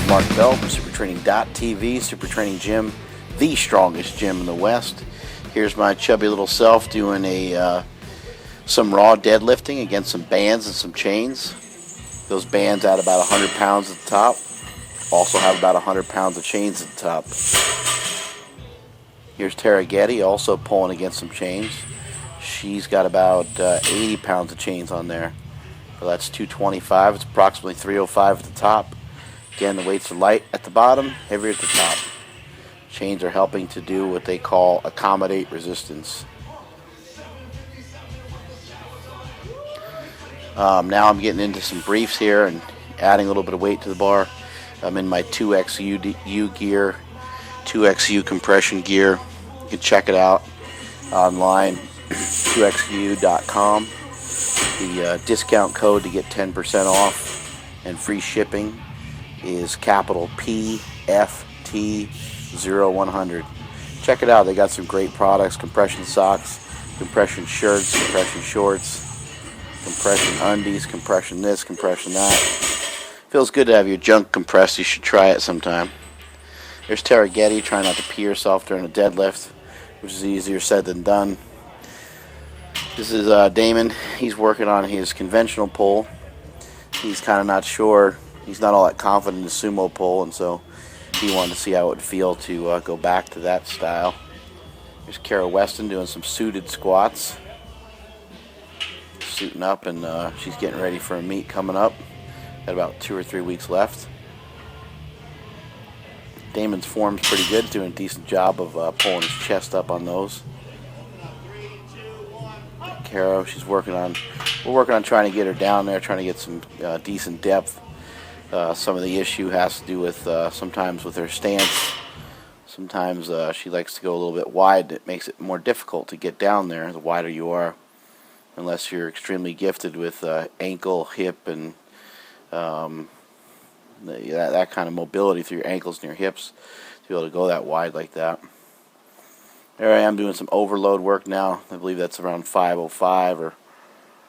is Mark Bell from SuperTraining.tv, Super Training Gym, the strongest gym in the West. Here's my chubby little self doing some raw deadlifting against some bands and some chains. Those bands add about 100 pounds at the top. Also have about 100 pounds of chains at the top. Here's Tara Getty also pulling against some chains. She's got about 80 pounds of chains on there. So that's 225. It's approximately 305 at the top. Again, the weights are light at the bottom, heavier at the top. Chains are helping to do what they call accommodate resistance. Now I'm getting into some briefs here and adding a little bit of weight to the bar. I'm in my 2XU gear, 2XU compression gear. You can check it out online, 2XU.com. The discount code to get 10% off and free shipping is capital PFT0100. Check it out. They got some great products: compression socks, compression shirts, compression shorts, compression undies, compression this, compression that. Feels good to have your junk compressed. You should try it sometime. There's Tara Getty trying not to pee herself during a deadlift, which is easier said than done. This is Damon. He's working on his conventional pull. He's kind of not sure. He's not all that confident in the sumo pull, and so he wanted to see how it would feel to go back to that style. There's Kara Weston doing some suited squats. Suiting up, and she's getting ready for a meet coming up. Got about 2 or 3 weeks left. Damon's form's pretty good. Doing a decent job of pulling his chest up on those. Kara, we're working on trying to get her down there, trying to get some decent depth. Some of the issue has to do with sometimes with her stance. Sometimes she likes to go a little bit wide. It makes it more difficult to get down there the wider you are, unless you're extremely gifted with ankle, hip, and that kind of mobility through your ankles and your hips to be able to go that wide like that. There I am doing some overload work now. I believe that's around 505 or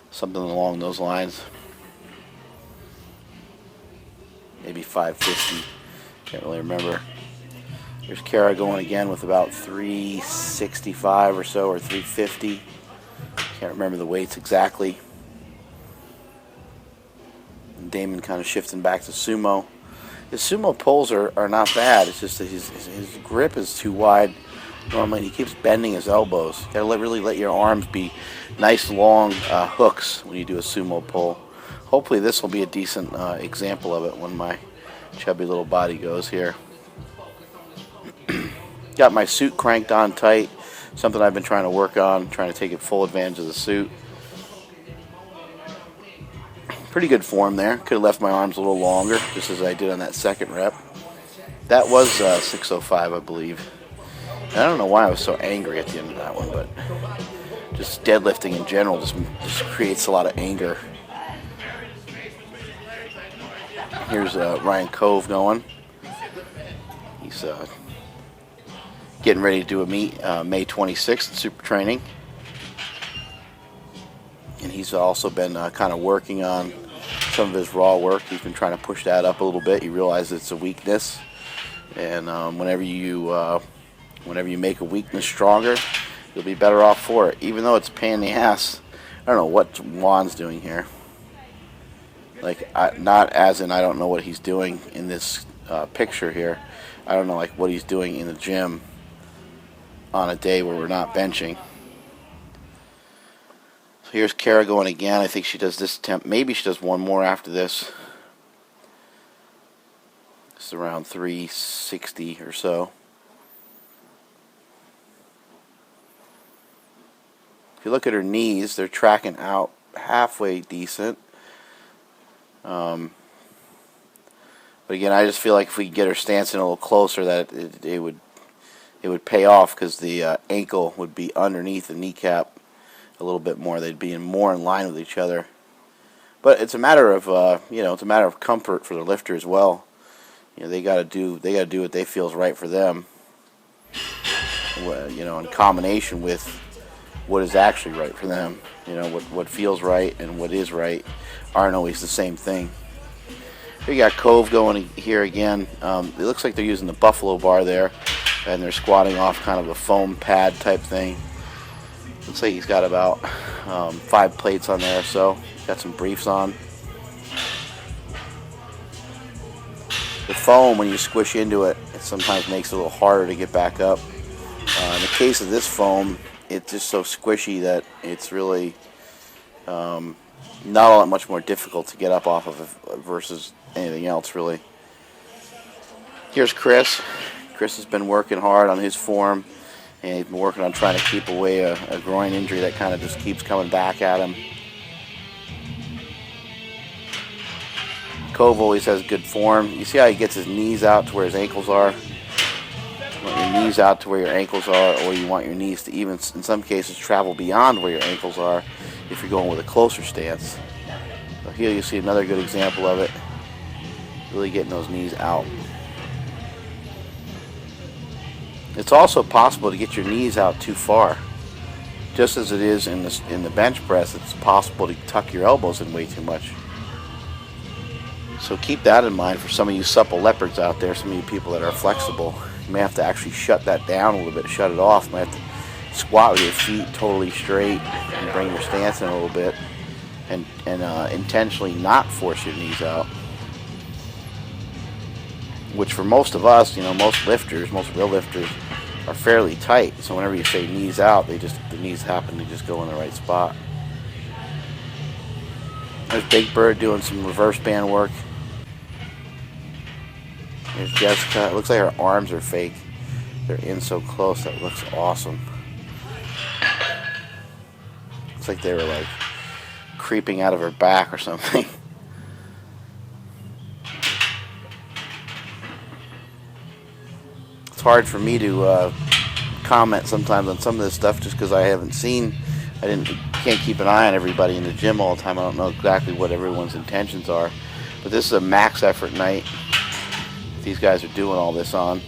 something along those lines. Maybe 550. Can't really remember. There's Kara going again with about 365 or so, or 350. Can't remember the weights exactly. And Damon kind of shifting back to sumo. His sumo pulls are not bad. It's just that his grip is too wide normally. He keeps bending his elbows. You gotta really let your arms be nice long hooks when you do a sumo pull. Hopefully this will be a decent example of it when my chubby little body goes here. Got my suit cranked on tight. Something I've been trying to work on, trying to take full advantage of the suit. Pretty good form there. Could have left my arms a little longer, just as I did on that second rep. That was 605, I believe. And I don't know why I was so angry at the end of that one, but just deadlifting in general just creates a lot of anger. Here's Ryan Cove going. He's getting ready to do a meet May 26th at Super Training. And he's also been kind of working on some of his raw work. He's been trying to push that up a little bit. He realizes it's a weakness. And whenever you make a weakness stronger, you'll be better off for it. Even though it's a pain in the ass. I don't know what Juan's doing here. Like, not as in I don't know what he's doing in this picture here. I don't know like what he's doing in the gym on a day where we're not benching. So here's Kara going again. I think she does this attempt. Maybe she does one more after this. It's around 360 or so. If you look at her knees, they're tracking out halfway decent. But again, I just feel like if we get her stance in a little closer, that it would pay off, because the ankle would be underneath the kneecap a little bit more. They'd be more in line with each other. But it's a matter of it's a matter of comfort for the lifter as well. They got to do what they feel is right for them. In combination with what is actually right for them. What feels right and what is right aren't always the same thing. Here you got Cove going here again. It looks like they're using the buffalo bar there, and they're squatting off kind of a foam pad type thing. Looks like he's got about 5 plates on there, so got some briefs on. The foam, when you squish into it, it sometimes makes it a little harder to get back up. In the case of this foam, it's just so squishy that it's really not all that much more difficult to get up off of it versus anything else, really. Here's Chris. Chris has been working hard on his form, and he's been working on trying to keep away a groin injury that kind of just keeps coming back at him. Cove always has good form. You see how he gets his knees out to where his ankles are? You want your knees out to where your ankles are, or you want your knees to even, in some cases, travel beyond where your ankles are if you're going with a closer stance. So here you see another good example of it. Really getting those knees out. It's also possible to get your knees out too far. Just as it is in the bench press, it's possible to tuck your elbows in way too much. So keep that in mind for some of you supple leopards out there, some of you people that are flexible. You may have to actually shut that down a little bit, shut it off. You might have to squat with your feet totally straight and bring your stance in a little bit, and intentionally not force your knees out. Which for most of us, most lifters, most real lifters, are fairly tight. So whenever you say knees out, the knees happen to just go in the right spot. There's Big Bird doing some reverse band work. There's Jessica. It looks like her arms are fake. They're in so close. That looks awesome. Looks like they were like creeping out of her back or something. It's hard for me to comment sometimes on some of this stuff just because I haven't seen. Can't keep an eye on everybody in the gym all the time. I don't know exactly what everyone's intentions are. But this is a max effort night. These guys are doing all this on.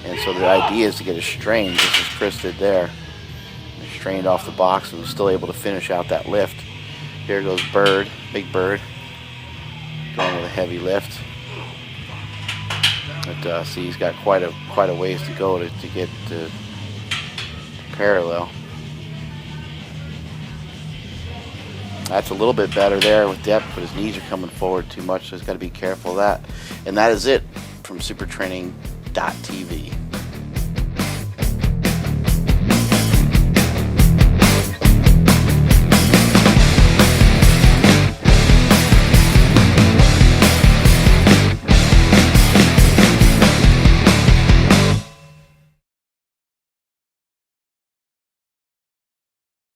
And so the idea is to get a strain, just as Chris did there. They're strained off the box and was still able to finish out that lift. Here goes Bird, Big Bird, going with a heavy lift. But see, he's got quite a ways to go to get to parallel. That's a little bit better there with depth, but his knees are coming forward too much, so he's got to be careful of that. And that is it from supertraining.tv.